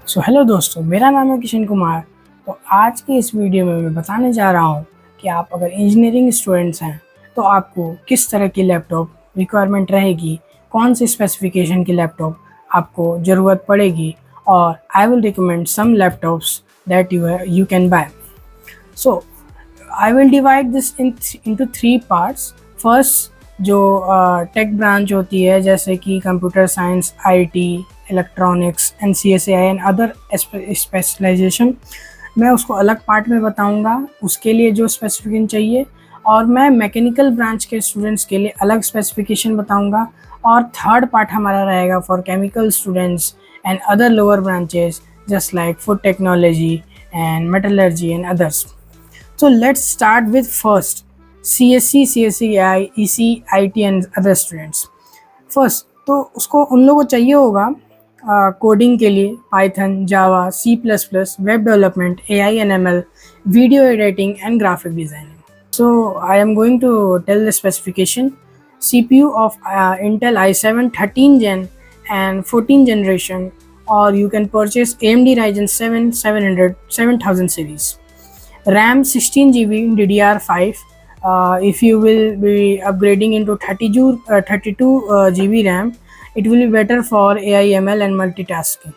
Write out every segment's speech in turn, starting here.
So hello दोस्तों, मेरा नाम है किशन कुमार। तो आज की इस वीडियो में मैं बताने जा रहा हूँ कि आप अगर इंजीनियरिंग स्टूडेंट्स हैं तो आपको किस तरह की लैपटॉप रिक्वायरमेंट रहेगी, कौन से स्पेसिफिकेशन की लैपटॉप आपको ज़रूरत पड़ेगी, और I will recommend some laptops that you can buy. So I will divide this into three parts. First, जो टेक ब्रांच होती है जैसे कि computer science, IT, electronics, NCSAI and other specialisation, मैं उसको अलग पार्ट में बताऊंगा, उसके लिए जो स्पेसिफिकेशन चाहिए। और मैं मैकेनिकल ब्रांच के स्टूडेंट्स के लिए अलग स्पेसिफिकेशन बताऊंगा। और थर्ड पार्ट हमारा रहेगा for chemical students and other lower branches just like food technology and metallurgy and others. So let's start with first CSC, CSCI, EC, IT and other students. First तो उसको उन लोगों को चाहिए होगा कोडिंग के लिए Python, Java, C++, web development, AI and ML, video editing and graphic designing. So I am going to tell the specification. CPU of Intel i7 13 Gen and 14 generation, or you can purchase AMD Ryzen 7 700 7000 series. RAM 16 GB DDR5. If you will be upgrading into 32 GB RAM, it will be better for AI, ML and multitasking.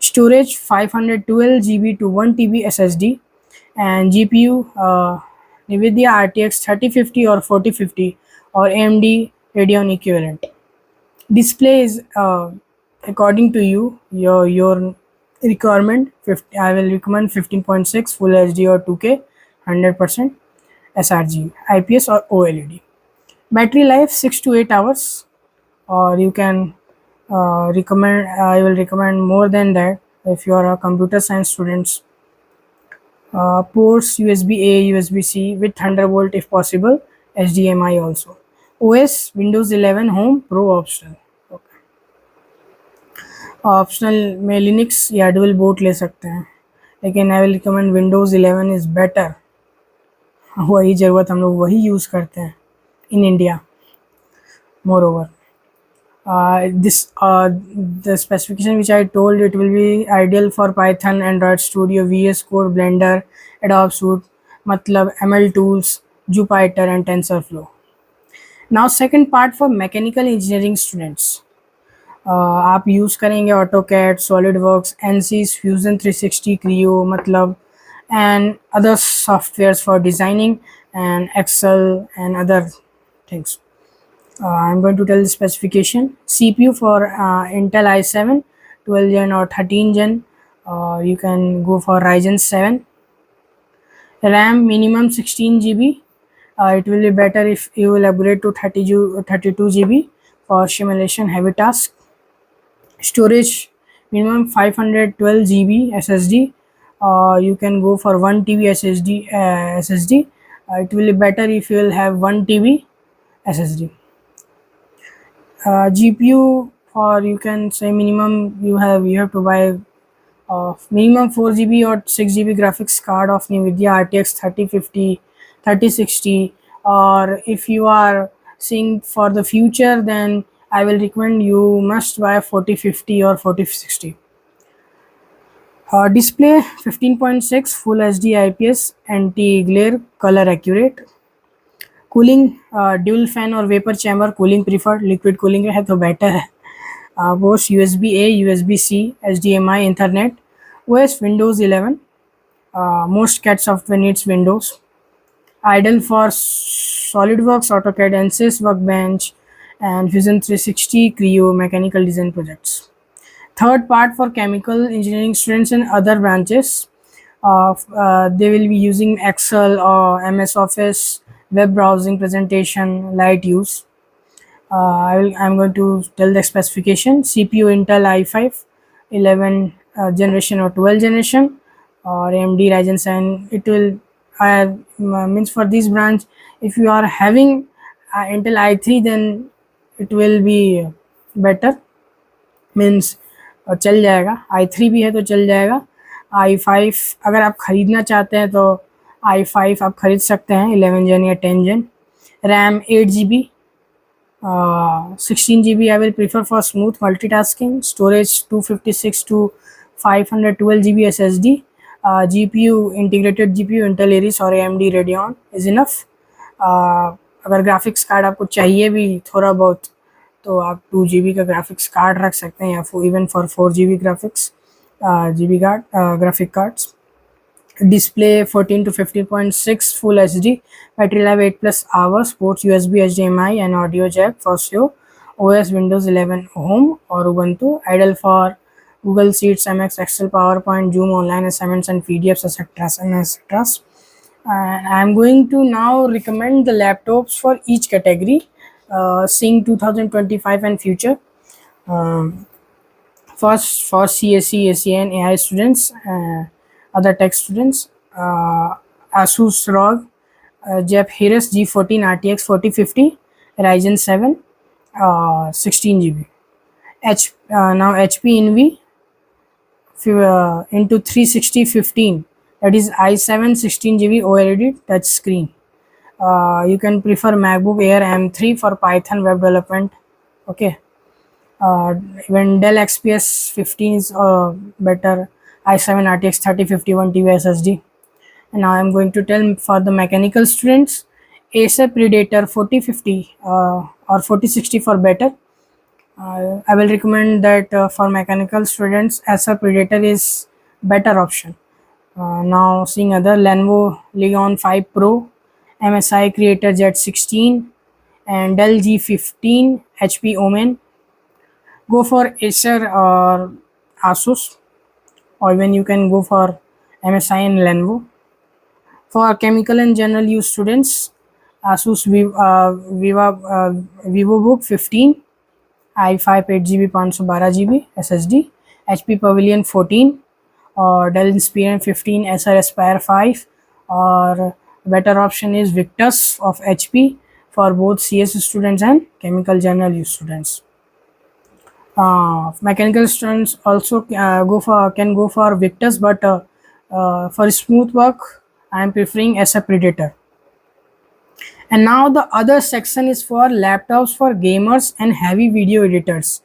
Storage 512 GB to 1 TB SSD, and GPU NVIDIA RTX 3050 or 4050 or AMD Radeon equivalent. Display is according to your requirement. I will recommend 15.6 Full HD or 2K 100% sRGB, IPS or OLED. Battery life 6 to 8 hours, or you can recommend. I will recommend more than that if you are a computer science students. Ports USB A, USB C with Thunderbolt if possible, HDMI also. OS Windows 11 Home Pro optional. Optional में Linux या dual boot ले सकते हैं, लेकिन आई will recommend Windows 11 is better. वही ज़रूरत, हम लोग वही यूज़ करते हैं in India. More over the specification which I told, it will be ideal for Python, Android Studio, VS Code, Blender, Adobe Suite, MATLAB, ML Tools, Jupyter and TensorFlow. Now second part for mechanical engineering students. आप use करेंगे AutoCAD, SolidWorks, ANSYS, Fusion 360, Creo, MATLAB and other softwares for designing, and Excel and other things. I'm going to tell the specification. CPU for Intel i7 12 Gen or 13 Gen. You can go for Ryzen 7. RAM minimum 16 GB. It will be better if you will upgrade to 32 GB for simulation heavy task. Storage minimum 512 GB SSD. You can go for 1 TB SSD. It will be better if you will have 1 TB SSD. GPU, for you can say minimum you have to buy minimum 4 GB or 6 GB graphics card of NVIDIA RTX 3050, 3060, or if you are seeing for the future, then I will recommend you must buy 4050 or 4060. Display 15.6 Full HD IPS anti-glare color accurate. Cooling dual fan or vapor chamber cooling preferred, liquid cooling है तो better है. Both USB A, USB C, HDMI, Ethernet. OS Windows 11. Most CAD software needs Windows. Ideal for SolidWorks, AutoCAD, ANSYS, Workbench, and Fusion 360, Creo, mechanical design projects. Third part for chemical engineering students and other branches. They will be using Excel or MS Office, web browsing, presentation, light use. I'm going to tell the specification. CPU Intel i5 11 generation or 12 generation, or AMD Ryzen 7. It will means for this branch, if you are having Intel i3, then it will be better, means चल जाएगा. i3 भी है तो चल जाएगा. i5 अगर आप ख़रीदना चाहते हैं तो i5 आप ख़रीद सकते हैं 11 Gen या 10 Gen. RAM 8 GB, 16 GB I will prefer for smooth multitasking. Storage 256 to 512 GB SSD, GPU, integrated GPU Intel Iris और AMD Radeon is enough. अगर ग्राफिक्स कार्ड आपको चाहिए भी थोड़ा बहुत तो आप 2 GB का ग्राफिक्स कार्ड रख सकते हैं, या even for 4 GB graphics GB card graphic cards. Display 14 to 15.6 Full HD, battery life 8+ hours, ports USB, HDMI and audio jack for show, OS Windows 11 Home or Ubuntu, ideal for Google Sheets, MX, Excel, PowerPoint, Zoom, online assignments and PDFs, etc. etc. And I am going to now recommend the laptops for each category, seeing 2025 and future. First, for CSE, ACN, AI students, other tech students, Asus ROG Zephyrus G14 RTX 4050 Ryzen 7 16 GB. Now HP Envy into 36015, that is i7 16 GB OLED touch screen. You can prefer MacBook Air M3 for Python web development. Okay. Even Dell XPS 15 is better, i7 RTX 3051 TB SSD. And now I am going to tell for the mechanical students, Acer Predator 4050 or 4060 for better. I will recommend that for mechanical students, Acer Predator is better option. Now seeing other, Lenovo Legion 5 Pro, MSI Creator Z16 and Dell G15, HP Omen. Go for Acer or Asus, or even you can go for MSI and Lenovo. For chemical and general use students, Asus VivoBook 15, i5 8GB 512GB SSD, HP Pavilion 14 or Dell Inspiron 15, Acer Aspire 5, or better option is Victus of HP for both CS students and chemical general use students. Mechanical students also can go for Victus, but for smooth work I am preferring Acer Predator. And now the other section is for laptops for gamers and heavy video editors.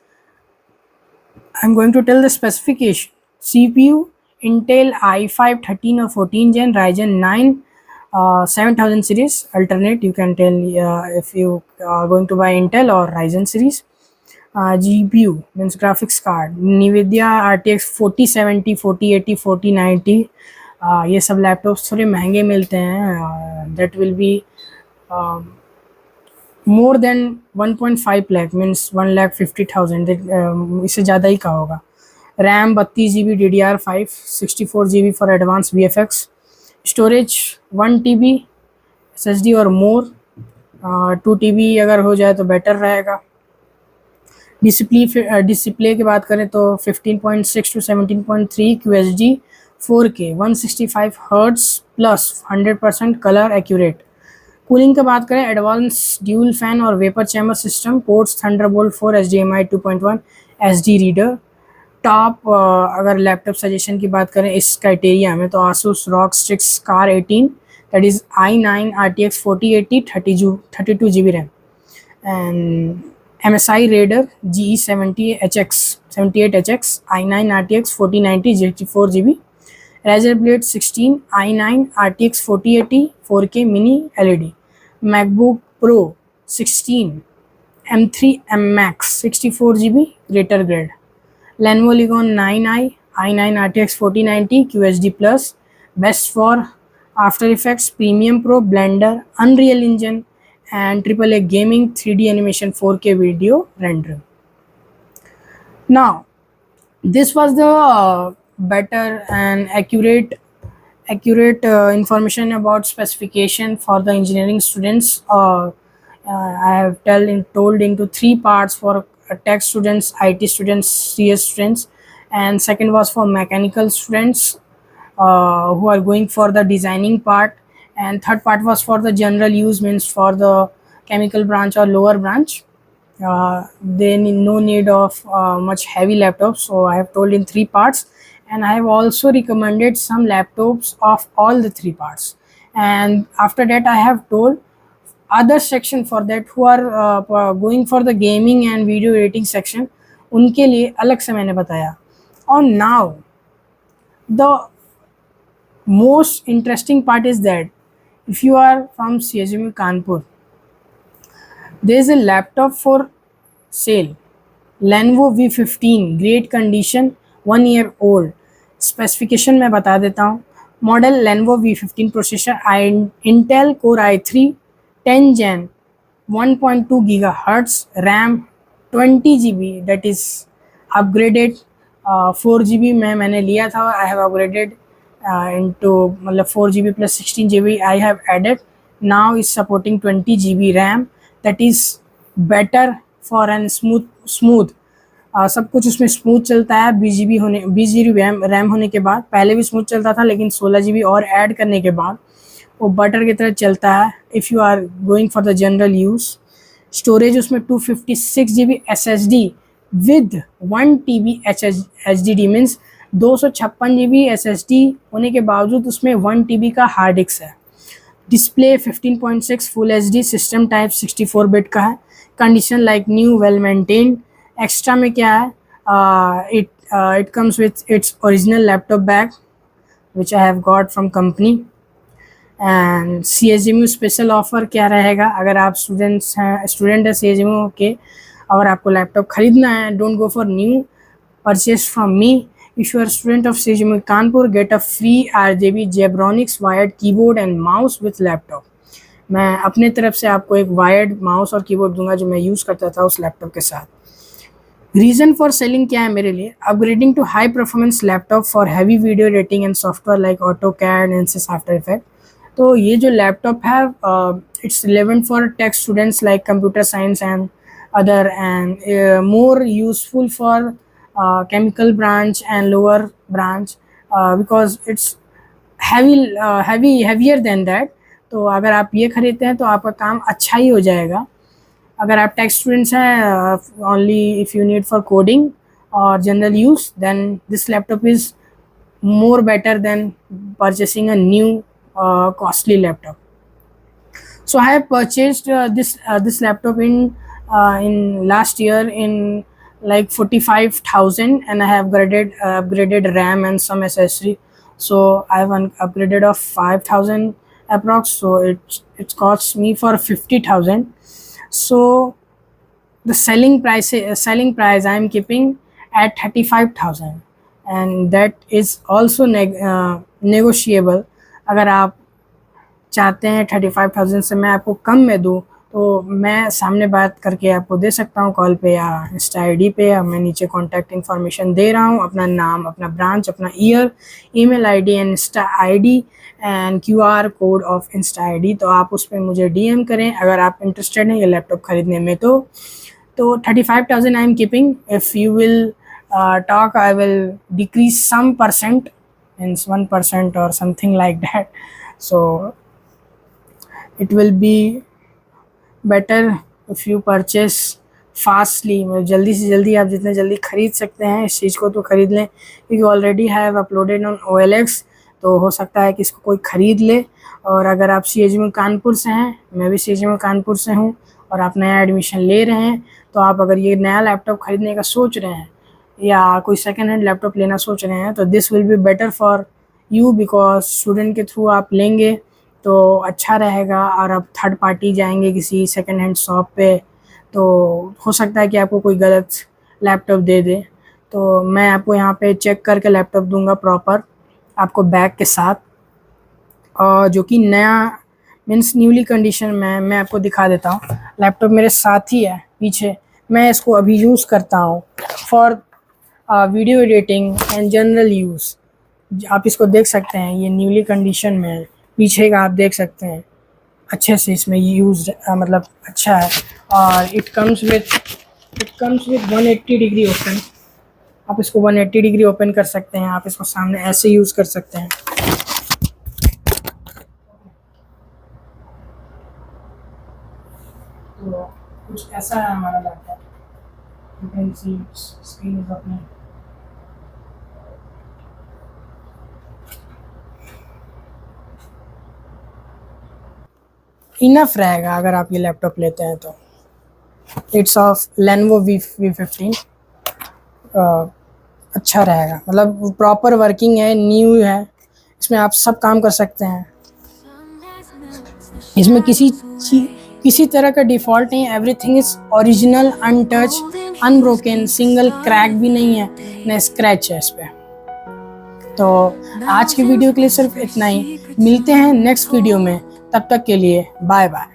I am going to tell the specification. CPU Intel i5 13 or 14 Gen Ryzen 9 7000 series, alternate you can tell if you are going to buy Intel or Ryzen series. GPU means graphics card, NVIDIA RTX 4070, 4080, 4090. ये सब laptops थोड़े महंगे मिलते हैं. That will be more than 1.5 lakh, means 1,50,000. इससे ज़्यादा ही का होगा. RAM 32 GB DDR5, 64 GB for advanced VFX. Storage 1 TB SSD और more. 2 TB अगर हो जाए तो बेटर रहेगा. डिस्प्ले की बात करें तो 15.6 to 17.3 QHD 4K 165 Hz plus 100% colour accurate. Cooling की बात करें, एडवांस ड्यूल फैन और vapour chamber system, ports Thunderbolt 4, HDMI 2.1, SD reader. Top अगर लैपटॉप सजेशन की बात करें इस क्राइटेरिया में तो Asus ROG Strix Car 18, that is i9 RTX 4080 32 GB RAM, and MSI Raider GE78HX i9 RTX 4090 64 GB, Razer Blade 16 i9 RTX 4080 4K mini LED, MacBook Pro 16 M3 M Max 64 GB greater grade, Lenovo Legion 9i i9 RTX 4090 QHD Plus, best for After Effects, Premiere Pro, Blender, Unreal Engine and AAA gaming 3D animation 4K video rendering. Now this was the better and accurate information about specification for the engineering students. I have told into 3 parts for tech students, IT students, CS students, and second was for mechanical students who are going for the designing part, and third part was for the general use, means for the chemical branch or lower branch. They need no need of much heavy laptops, so I have told in 3 parts, and I have also recommended some laptops of all the 3 parts, and after that I have told other section for that who are going for the gaming and video editing section, उनके लिए अलग से मैंने बताया. और now The most interesting part is that if you are from CSMU Kanpur, there is a laptop for sale, Lenovo V15, great condition, 1 year old. Specification मैं बता देता हूँ. Model Lenovo V15, processor Intel Core i3 10 Gen, 1.2 GHz, RAM 20 GB, that is upgraded. 4 GB में मैंने लिया था, I have upgraded into मतलब 4 GB plus 16 GB I have added. Now is supporting 20 GB RAM, that is better for an smooth सब कुछ उसमें smooth चलता है. 20 GB रैम होने के बाद, पहले भी स्मूथ चलता था लेकिन 16 GB और ऐड करने के बाद वो बटर की तरह चलता है. If you are going for the general use. Storage उसमें 256 GB SSD with 1 TB HDD, means 256 GB SSD होने के बावजूद उसमें 1 TB का हार्ड डिस्क है. Display 15.6 full HD, system type 64 bit का है. Condition like new, well maintained. Extra में क्या है, it comes with its original laptop bag which I have got from company. And CSMU special offer क्या रहेगा, अगर आप स्टूडेंट है CSMU के, अगर आपको लैपटॉप ख़रीदना है, don't go for new, purchase from me. If you are a student of CSMU Kanpur, get a free RGB Zebronics wired keyboard and mouse with laptop. मैं अपने तरफ से आपको एक वायर्ड माउस और कीबोर्ड दूंगा जो मैं यूज़ करता था उस लैपटॉप के साथ. रीज़न फॉर सेलिंग क्या है मेरे लिए, upgrading to high performance laptop for heavy video editing and software like AutoCAD, ANSYS, after effect. तो ये जो लैपटॉप है, it's relevant for tech students like computer science and other, and more useful for chemical branch and lower branch because it's heavier than that. तो अगर आप ये ख़रीदते हैं तो आपका काम अच्छा ही हो जाएगा. अगर आप टेक स्टूडेंट्स हैं, only if you need for coding और general use, then this laptop is more better than purchasing a new costly laptop. So I have purchased this laptop in last year in like 45,000, and I have upgraded RAM and some accessory. So I have upgraded of 5,000 approx. So it costs me for 50,000. So the selling price I am keeping at 35,000, and that is also negotiable. अगर आप चाहते हैं 35,000 से मैं आपको कम में दूँ तो मैं सामने बात करके आपको दे सकता हूँ कॉल पे या इंस्टा ID पे, या मैं नीचे कॉन्टैक्ट इन्फॉर्मेशन दे रहा हूँ, अपना नाम, अपना ब्रांच, अपना year, email ID and Insta ID and QR code of Insta ID. तो आप उस पर मुझे DM करें अगर आप इंटरेस्टेड हैं ये लैपटॉप ख़रीदने में. तो 35,000 I am keeping. If you will talk, I will decrease some percent, means 1% or something like that. So it will be better if you purchase fastly. जल्दी से जल्दी आप जितने जल्दी ख़रीद सकते हैं इस चीज़ को तो ख़रीद लें, क्योंकि already have uploaded on OLX, तो हो सकता है कि इसको कोई ख़रीद ले. और अगर आप CSMU कानपुर से हैं, मैं भी CSMU कानपुर से हूँ, और आप नया एडमिशन ले रहे हैं, तो आप अगर ये नया लैपटॉप ख़रीदने का सोच रहे हैं या कोई सेकेंड हैंड लैपटॉप लेना सोच रहे हैं, तो this will be better for you, because student के थ्रू आप लेंगे तो अच्छा रहेगा. और आप थर्ड पार्टी जाएंगे किसी सेकेंड हैंड शॉप पे तो हो सकता है कि आपको कोई गलत लैपटॉप दे दे. तो मैं आपको यहाँ पे चेक करके लैपटॉप दूंगा प्रॉपर आपको बैग के साथ, और जो कि नया मीन्स न्यूली कंडीशन में. मैं आपको दिखा देता हूँ, लैपटॉप मेरे साथ ही है पीछे, मैं इसको अभी यूज़ करता हूँ for video editing and general use. आप इसको देख सकते हैं, ये न्यूली कंडीशन में है, पीछे का आप देख सकते हैं अच्छे से इसमें यूज़ मतलब अच्छा है. और it comes with 180 degree open. आप इसको 180 डिग्री ओपन कर सकते हैं, आप इसको सामने ऐसे यूज़ कर सकते हैं. तो कुछ ऐसा है हमारा laptop. You can see screen is opening. Enough रहेगा अगर आप ये लैपटॉप लेते हैं तो. It's of Lenovo V15. अच्छा रहेगा। मतलब प्रॉपर वर्किंग है, न्यू है, इसमें आप सब काम कर सकते हैं। इसमें किसी तरह का डिफ़ॉल्ट नहीं है, everything is original, untouch, unbroken, single crack भी नहीं है, न स्क्रैच है इस पे। तो आज की वीडियो के लिए सिर्फ इतना ही। मिलते हैं नेक्स्ट वीडियो में, तब तक के लिए बाय बाय।